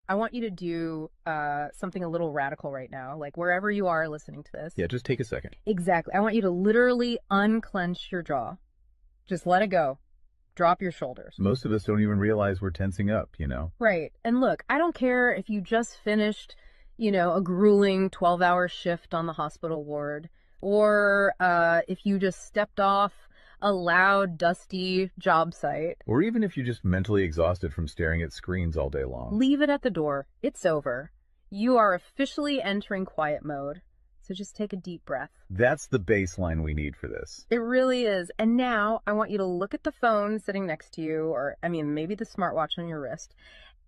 I want you to do something a little radical right now, like wherever you are listening to this. Yeah, just take a second. Exactly. I want you to literally unclench your jaw. Just let it go. Drop your shoulders. Most of us don't even realize we're tensing up, you know? Right. And look, I don't care if you just finished, a grueling 12-hour shift on the hospital ward, or if you just stepped off a loud, dusty job site. Or even if you're just mentally exhausted from staring at screens all day long. Leave it at the door. It's over. You are officially entering quiet mode. So just take a deep breath. That's the baseline we need for this. It really is. And now I want you to look at the phone sitting next to you, or maybe the smartwatch on your wrist.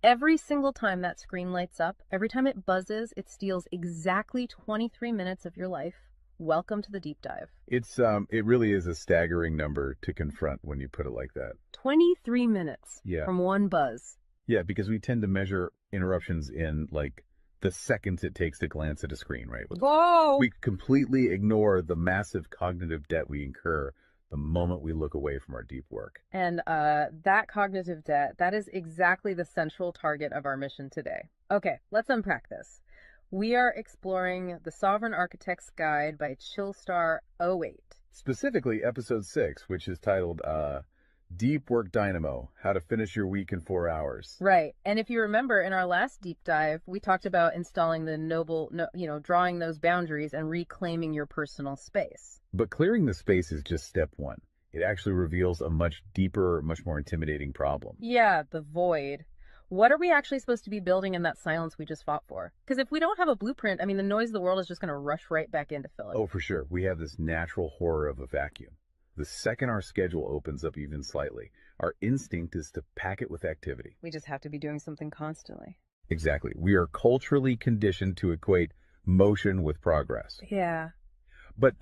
Every single time that screen lights up, every time it buzzes, it steals exactly 23 minutes of your life. Welcome to the deep dive. It really is a staggering number to confront when you put it like that. 23 minutes Yeah. from one buzz. Yeah, because we tend to measure interruptions in like the seconds it takes to glance at a screen, right? Whoa! We completely ignore the massive cognitive debt we incur the moment we look away from our deep work. And that cognitive debt, that is exactly the central target of our mission today. Okay, let's unpack this. We are exploring The Sovereign Architect's Guide by Chillstar 08. Specifically, episode 6, which is titled Deep Work Dynamo, How to Finish Your Week in 4 Hours. Right. And if you remember in our last deep dive, we talked about installing drawing those boundaries and reclaiming your personal space. But clearing the space is just step one. It actually reveals a much deeper, much more intimidating problem. Yeah, the void. What are we actually supposed to be building in that silence we just fought for? Because if we don't have a blueprint, the noise of the world is just going to rush right back in to fill it. Oh, for sure. We have this natural horror of a vacuum. The second our schedule opens up even slightly, our instinct is to pack it with activity. We just have to be doing something constantly. Exactly. We are culturally conditioned to equate motion with progress. Yeah. But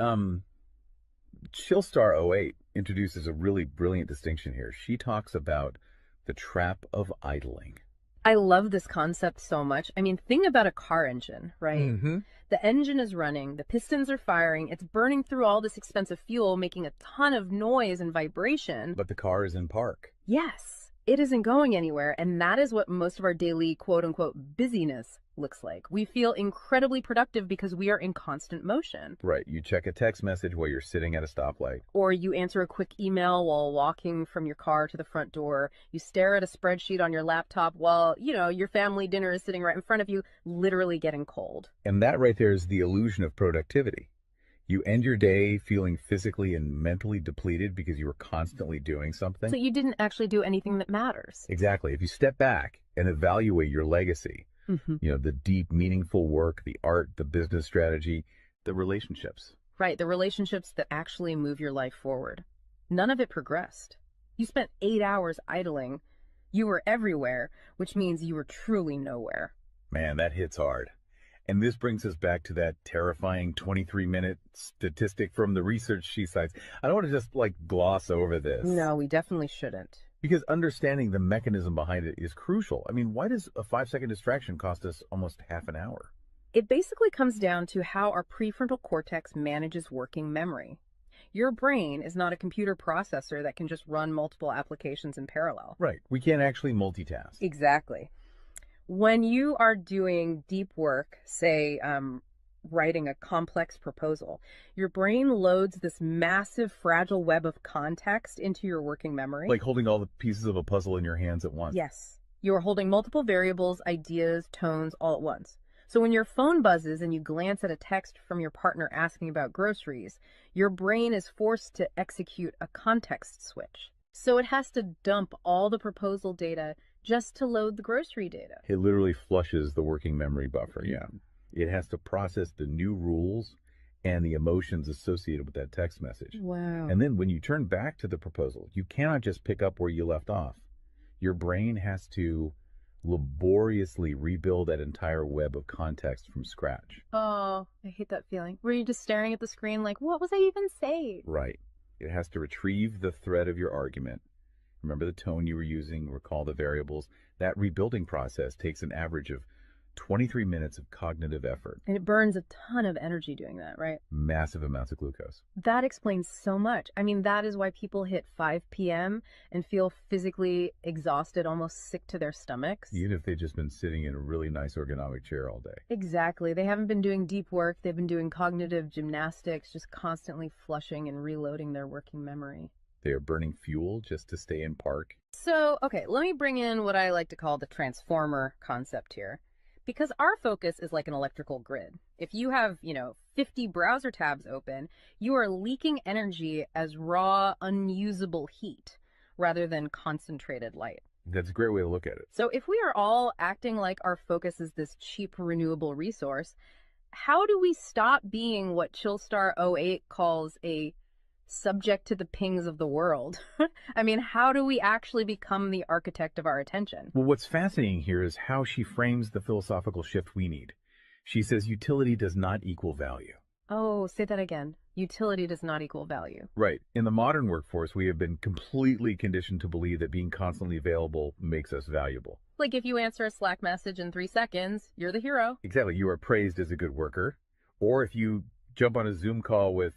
Chillstar 08 introduces a really brilliant distinction here. She talks about the trap of idling. I love this concept so much. Think about a car engine, right? Mm-hmm. The engine is running, the pistons are firing, it's burning through all this expensive fuel, making a ton of noise and vibration. But the car is in park. Yes, it isn't going anywhere, and that is what most of our daily quote-unquote busyness looks like. We feel incredibly productive because we are in constant motion. Right. You check a text message while you're sitting at a stoplight. Or you answer a quick email while walking from your car to the front door. You stare at a spreadsheet on your laptop while, your family dinner is sitting right in front of you, literally getting cold. And that right there is the illusion of productivity. You end your day feeling physically and mentally depleted because you were constantly doing something. So you didn't actually do anything that matters. Exactly. If you step back and evaluate your legacy, the deep, meaningful work, the art, the business strategy, the relationships. Right, the relationships that actually move your life forward. None of it progressed. You spent 8 hours idling. You were everywhere, which means you were truly nowhere. Man, that hits hard. And this brings us back to that terrifying 23-minute statistic from the research she cites. I don't want to just gloss over this. No, we definitely shouldn't. Because understanding the mechanism behind it is crucial. Why does a 5-second distraction cost us almost half an hour? It basically comes down to how our prefrontal cortex manages working memory. Your brain is not a computer processor that can just run multiple applications in parallel. Right. We can't actually multitask. Exactly. When you are doing deep work, say writing a complex proposal, your brain loads this massive fragile web of context into your working memory. Like holding all the pieces of a puzzle in your hands at once. Yes. You are holding multiple variables, ideas, tones all at once. So when your phone buzzes and you glance at a text from your partner asking about groceries, your brain is forced to execute a context switch. So it has to dump all the proposal data just to load the grocery data. It literally flushes the working memory buffer, yeah. It has to process the new rules and the emotions associated with that text message. Wow. And then when you turn back to the proposal, you cannot just pick up where you left off. Your brain has to laboriously rebuild that entire web of context from scratch. Oh, I hate that feeling. Were you just staring at the screen like, what was I even saying? Right. It has to retrieve the thread of your argument. Remember the tone you were using, recall the variables. That rebuilding process takes an average of 23 minutes of cognitive effort, And it burns a ton of energy doing that, right? massive amounts of glucose. That explains so much. I mean, that is why people hit 5 p.m. and feel physically exhausted, almost sick to their stomachs. Even if they've just been sitting in a really nice ergonomic chair all day. Exactly. They haven't been doing deep work. They've been doing cognitive gymnastics, just constantly flushing and reloading their working memory. They are burning fuel just to stay in park. So, okay, let me bring in what I like to call the transformer concept here. Because our focus is like an electrical grid. If you have, 50 browser tabs open, you are leaking energy as raw, unusable heat rather than concentrated light. That's a great way to look at it. So if we are all acting like our focus is this cheap renewable resource, how do we stop being what Chillstar '08 calls a subject to the pings of the world? I mean, how do we actually become the architect of our attention? Well, what's fascinating here is how she frames the philosophical shift we need. She says utility does not equal value. Oh, say that again. Utility does not equal value. Right. In the modern workforce, we have been completely conditioned to believe that being constantly available makes us valuable. Like if you answer a Slack message in 3 seconds, you're the hero. Exactly. You are praised as a good worker. Or if you jump on a Zoom call with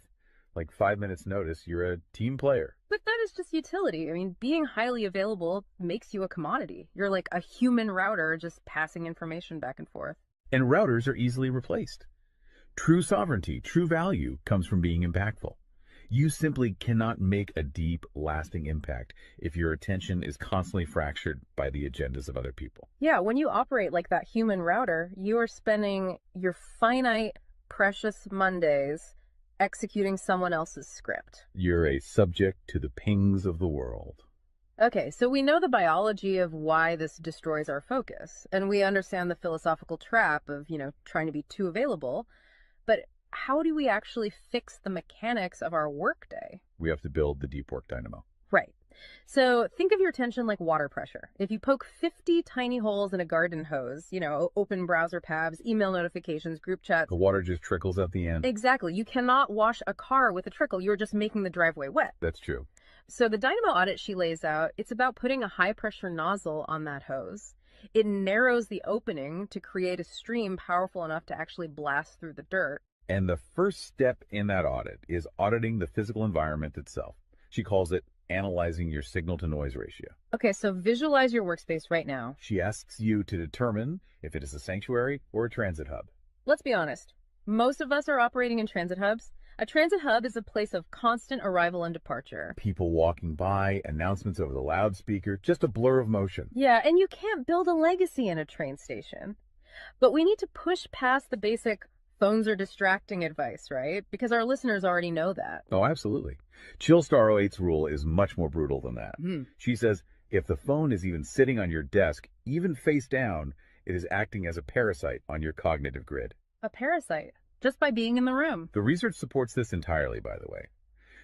like 5 minutes notice, you're a team player. But that is just utility. I mean, being highly available makes you a commodity. You're like a human router just passing information back and forth. And routers are easily replaced. True sovereignty, true value comes from being impactful. You simply cannot make a deep, lasting impact if your attention is constantly fractured by the agendas of other people. Yeah, when you operate like that human router, you are spending your finite, precious Mondays executing someone else's script. You're a subject to the pings of the world. Okay, so we know the biology of why this destroys our focus, and we understand the philosophical trap of, trying to be too available, but how do we actually fix the mechanics of our workday? We have to build the deep work dynamo. Right. So think of your attention like water pressure. If you poke 50 tiny holes in a garden hose, open browser tabs, email notifications, group chats. The water just trickles at the end. Exactly. You cannot wash a car with a trickle. You're just making the driveway wet. That's true. So the Dynamo Audit she lays out, it's about putting a high pressure nozzle on that hose. It narrows the opening to create a stream powerful enough to actually blast through the dirt. And the first step in that audit is auditing the physical environment itself. She calls it analyzing your signal to noise ratio. Okay, so visualize your workspace right now. She asks you to determine if it is a sanctuary or a transit hub. Let's be honest. Most of us are operating in transit hubs. A transit hub is a place of constant arrival and departure. People walking by, announcements over the loudspeaker, just a blur of motion. Yeah, and you can't build a legacy in a train station. But we need to push past the basic phones are distracting advice, right? Because our listeners already know that. Oh, absolutely. Chillstar '08's rule is much more brutal than that. She says if the phone is even sitting on your desk, even face down, it is acting as a parasite on your cognitive grid. A parasite, just by being in the room. The research supports this entirely, by the way.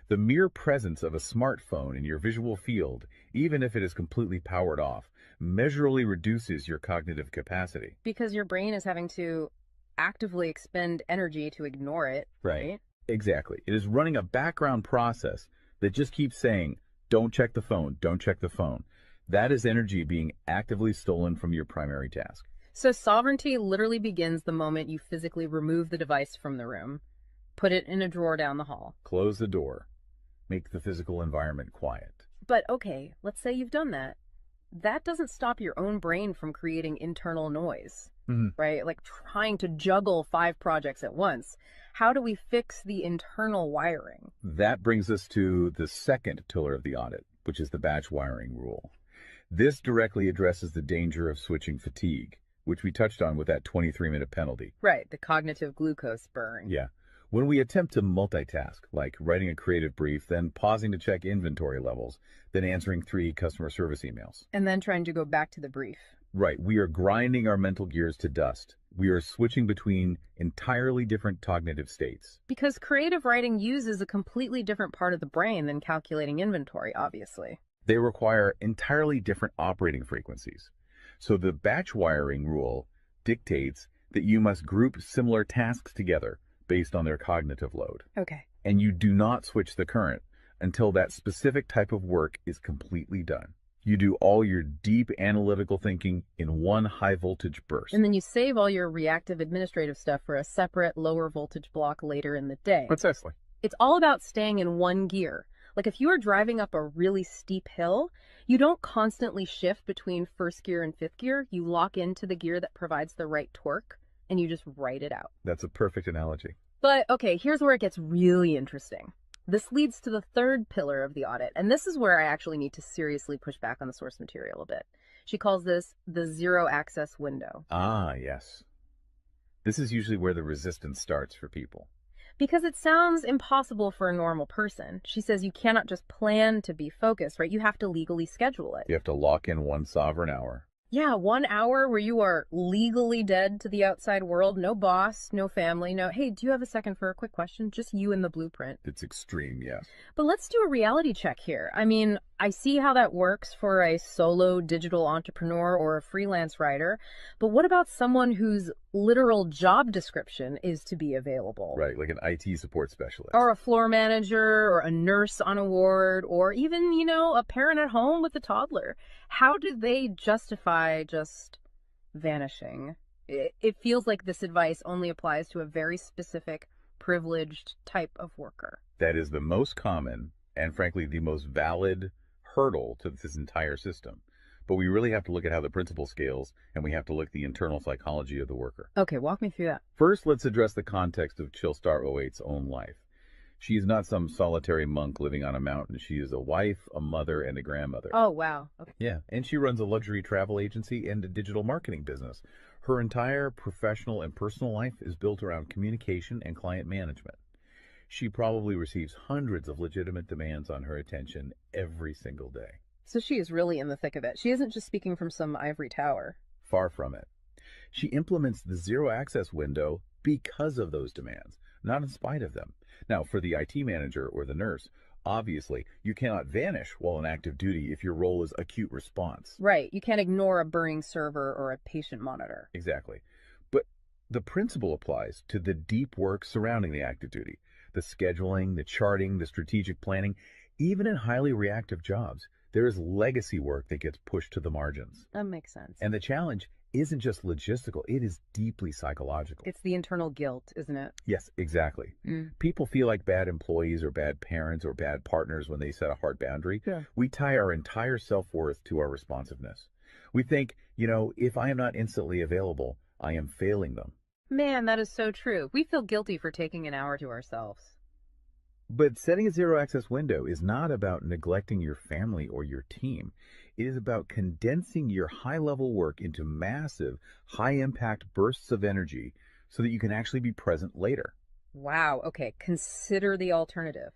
The mere presence of a smartphone in your visual field, even if it is completely powered off, measurably reduces your cognitive capacity. Because your brain is having to actively expend energy to ignore it, right? Exactly. It is running a background process that just keeps saying, don't check the phone, don't check the phone. That is energy being actively stolen from your primary task. So sovereignty literally begins the moment you physically remove the device from the room, put it in a drawer down the hall. Close the door. Make the physical environment quiet. But okay, let's say you've done that. That doesn't stop your own brain from creating internal noise, right? Like trying to juggle 5 projects at once. How do we fix the internal wiring? That brings us to the second pillar of the audit, which is the batch wiring rule. This directly addresses the danger of switching fatigue, which we touched on with that 23-minute penalty. Right, the cognitive glucose burn. Yeah. When we attempt to multitask, like writing a creative brief, then pausing to check inventory levels, then answering 3 customer service emails. And then trying to go back to the brief. Right. We are grinding our mental gears to dust. We are switching between entirely different cognitive states. Because creative writing uses a completely different part of the brain than calculating inventory, obviously. They require entirely different operating frequencies. So the batch wiring rule dictates that you must group similar tasks together based on their cognitive load. Okay. And you do not switch the current until that specific type of work is completely done. You do all your deep analytical thinking in one high voltage And burst. then you save all your reactive administrative stuff for a separate lower voltage block later in the day. Precisely. It's all about staying in one gear. Like if you are driving up a really steep hill, you don't constantly shift between first gear and fifth gear. You lock into the gear that provides the right torque and you just ride it out. That's a perfect analogy. But okay, here's where it gets really interesting. This leads to the third pillar of the audit, and this is where I actually need to seriously push back on the source material a bit. She calls this the zero access window. Ah, yes. This is usually where the resistance starts for people. Because it sounds impossible for a normal person. She says you cannot just plan to be focused, right? You have to legally schedule it. You have to lock in one sovereign hour. Yeah, 1 hour where you are legally dead to the outside world. No boss, no family, no, hey, do you have a second for a quick question? Just you and the blueprint. It's extreme, yes. But let's do a reality check here. I mean, I see how that works for a solo digital entrepreneur or a freelance writer. But what about someone whose literal job description is to be available? Right, like an IT support specialist. Or a floor manager or a nurse on a ward or even, a parent at home with a toddler. How do they justify just vanishing? It feels like this advice only applies to a very specific, privileged type of worker. That is the most common and, frankly, the most valid hurdle to this entire system. But we really have to look at how the principle scales, and we have to look at the internal psychology of the worker. Okay, walk me through that. First, let's address the context of Chillstar '08's own life. She is not some solitary monk living on a mountain. She is a wife, a mother, and a grandmother. Oh, wow. Okay. Yeah, and she runs a luxury travel agency and a digital marketing business. Her entire professional and personal life is built around communication and client management. She probably receives hundreds of legitimate demands on her attention every single day. So she is really in the thick of it. She isn't just speaking from some ivory tower. Far from it. She implements the zero access window because of those demands, not in spite of them. Now, for the IT manager or the nurse, obviously, you cannot vanish while on active duty if your role is acute response. Right. You can't ignore a burning server or a patient monitor. Exactly. But the principle applies to the deep work surrounding the active duty, the scheduling, the charting, the strategic planning. Even in highly reactive jobs, there is legacy work that gets pushed to the margins. That makes sense. And the challenge isn't just logistical, it is deeply psychological. It's the internal guilt, isn't it? Yes, exactly. People feel like bad employees or bad parents or bad partners when they set a hard boundary. Yeah. We tie our entire self-worth to our responsiveness. We think, if I am not instantly available, I am failing them. Man, that is so true. We feel guilty for taking an hour to ourselves. But setting a zero access window is not about neglecting your family or your team. It is about condensing your high level work into massive, high impact bursts of energy so that you can actually be present later. Wow. Okay. Consider the alternative.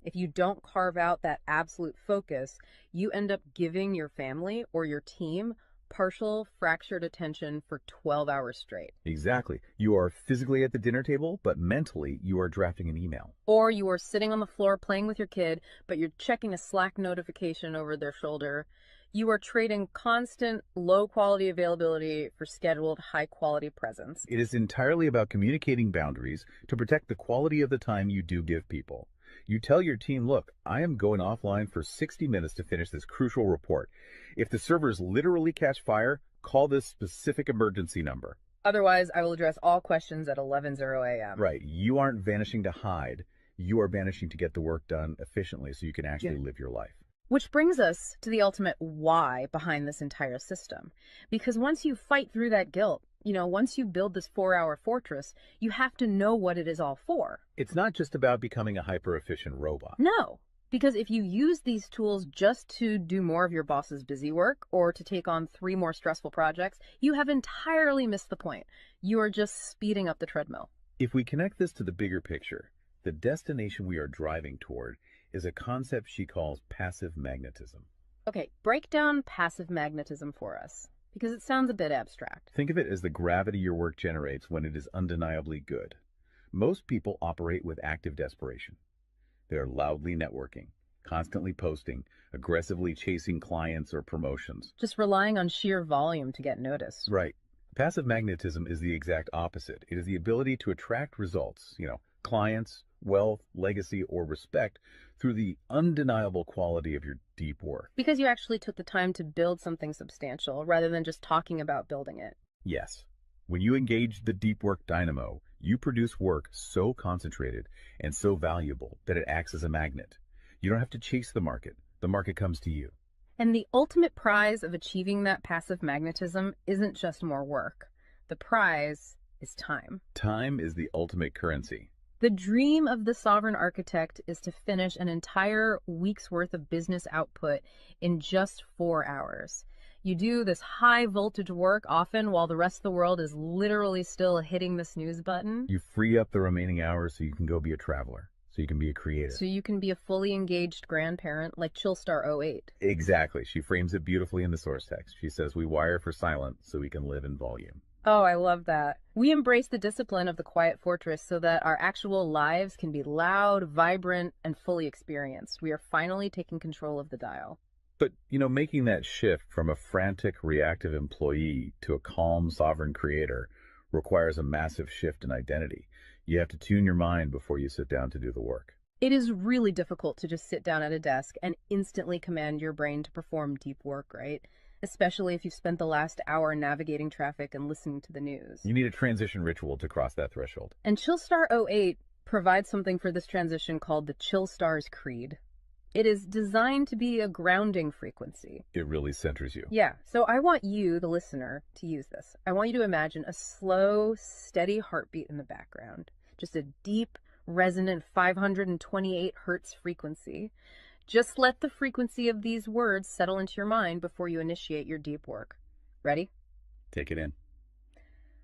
If you don't carve out that absolute focus, you end up giving your family or your team partial fractured attention for 12 hours straight. Exactly. You are physically at the dinner table, but mentally you are drafting an email. Or you are sitting on the floor playing with your kid, but you're checking a Slack notification over their shoulder. You are trading constant low quality availability for scheduled high quality presence. It is entirely about communicating boundaries to protect the quality of the time you do give people. You tell your team, look, I am going offline for 60 minutes to finish this crucial report. If the servers literally catch fire, call this specific emergency number. Otherwise, I will address all questions at 11:00 a.m. Right. You aren't vanishing to hide. You are vanishing to get the work done efficiently so you can actually live your life. Which brings us to the ultimate why behind this entire system. Because once you fight through that guilt, once you build this 4-hour fortress, you have to know what it is all for. It's not just about becoming a hyper-efficient robot. No, because if you use these tools just to do more of your boss's busy work or to take on 3 more stressful projects, you have entirely missed the point. You are just speeding up the treadmill. If we connect this to the bigger picture, the destination we are driving toward is a concept she calls passive magnetism. Okay, break down passive magnetism for us, because it sounds a bit abstract. Think of it as the gravity your work generates when it is undeniably good. Most people operate with active desperation. They are loudly networking, constantly posting, aggressively chasing clients or promotions. Just relying on sheer volume to get noticed. Right. Passive magnetism is the exact opposite. It is the ability to attract results, clients, wealth, legacy, or respect through the undeniable quality of your deep work. Because you actually took the time to build something substantial rather than just talking about building it. Yes, when you engage the deep work dynamo, you produce work so concentrated and so valuable that it acts as a magnet. You don't have to chase the market comes to you. And the ultimate prize of achieving that passive magnetism isn't just more work. The prize is time. Time is the ultimate currency. The dream of the sovereign architect is to finish an entire week's worth of business output in just 4 hours. You do this high voltage work often while the rest of the world is literally still hitting the snooze button. You free up the remaining hours so you can go be a traveler, so you can be a creator. So you can be a fully engaged grandparent like Chillstar 08. Exactly. She frames it beautifully in the source text. She says, we wire for silent so we can live in volume. Oh, I love that. We embrace the discipline of the quiet fortress so that our actual lives can be loud, vibrant, and fully experienced. We are finally taking control of the dial. But, making that shift from a frantic, reactive employee to a calm, sovereign creator requires a massive shift in identity. You have to tune your mind before you sit down to do the work. It is really difficult to just sit down at a desk and instantly command your brain to perform deep work, right? Especially if you've spent the last hour navigating traffic and listening to the news. You need a transition ritual to cross that threshold. And Chillstar 08 provides something for this transition called the Chillstar's Creed. It is designed to be a grounding frequency. It really centers you. Yeah, so I want you, the listener, to use this. I want you to imagine a slow, steady heartbeat in the background. Just a deep, resonant 528 hertz frequency. Just let the frequency of these words settle into your mind before you initiate your deep work. Ready? Take it in.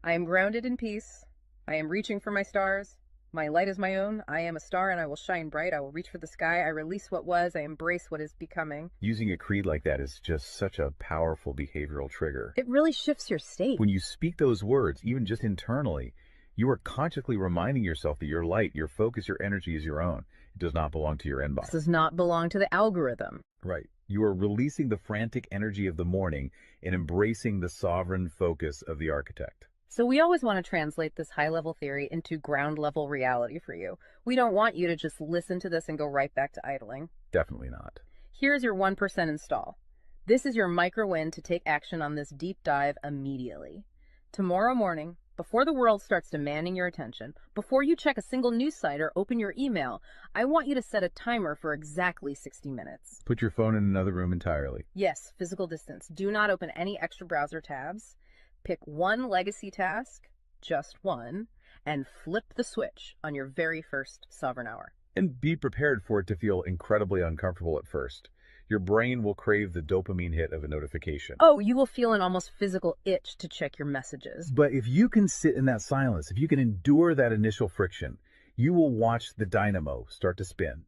I am grounded in peace. I am reaching for my stars. My light is my own. I am a star and I will shine bright. I will reach for the sky. I release what was. I embrace what is becoming. Using a creed like that is just such a powerful behavioral trigger. It really shifts your state. When you speak those words, even just internally, you are consciously reminding yourself that your light, your focus, your energy is your own. It does not belong to your inbox. This does not belong to the algorithm. Right. You are releasing the frantic energy of the morning and embracing the sovereign focus of the architect. So we always want to translate this high-level theory into ground-level reality for you. We don't want you to just listen to this and go right back to idling. Definitely not. Here's your 1% install. This is your micro-win to take action on this deep dive immediately. Tomorrow morning, before the world starts demanding your attention, before you check a single news site or open your email, I want you to set a timer for exactly 60 minutes. Put your phone in another room entirely. Yes, physical distance. Do not open any extra browser tabs. Pick one legacy task, just one, and flip the switch on your very first sovereign hour. And be prepared for it to feel incredibly uncomfortable at first. Your brain will crave the dopamine hit of a notification. Oh, you will feel an almost physical itch to check your messages. But if you can sit in that silence, if you can endure that initial friction, you will watch the dynamo start to spin.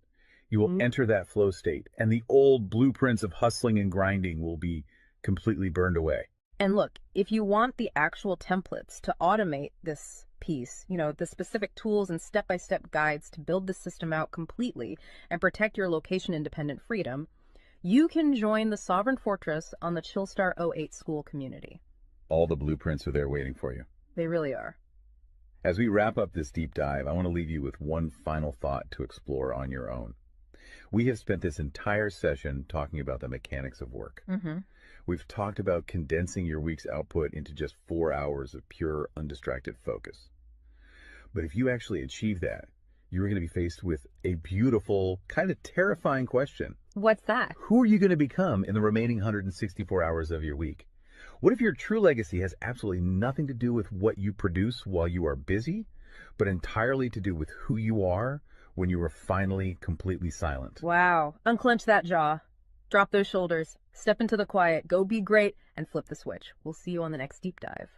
You will enter that flow state, and the old blueprints of hustling and grinding will be completely burned away. And look, if you want the actual templates to automate this piece, the specific tools and step-by-step guides to build the system out completely and protect your location-independent freedom, you can join the Sovereign Fortress on the Chillstar 08 school community. All the blueprints are there waiting for you. They really are. As we wrap up this deep dive, I want to leave you with one final thought to explore on your own. We have spent this entire session talking about the mechanics of work. We've talked about condensing your week's output into just 4 hours of pure, undistracted focus. But if you actually achieve that, you're going to be faced with a beautiful, kind of terrifying question. What's that? Who are you going to become in the remaining 164 hours of your week? What if your true legacy has absolutely nothing to do with what you produce while you are busy, but entirely to do with who you are when you are finally completely silent? Wow. Unclench that jaw. Drop those shoulders. Step into the quiet. Go be great and flip the switch. We'll see you on the next deep dive.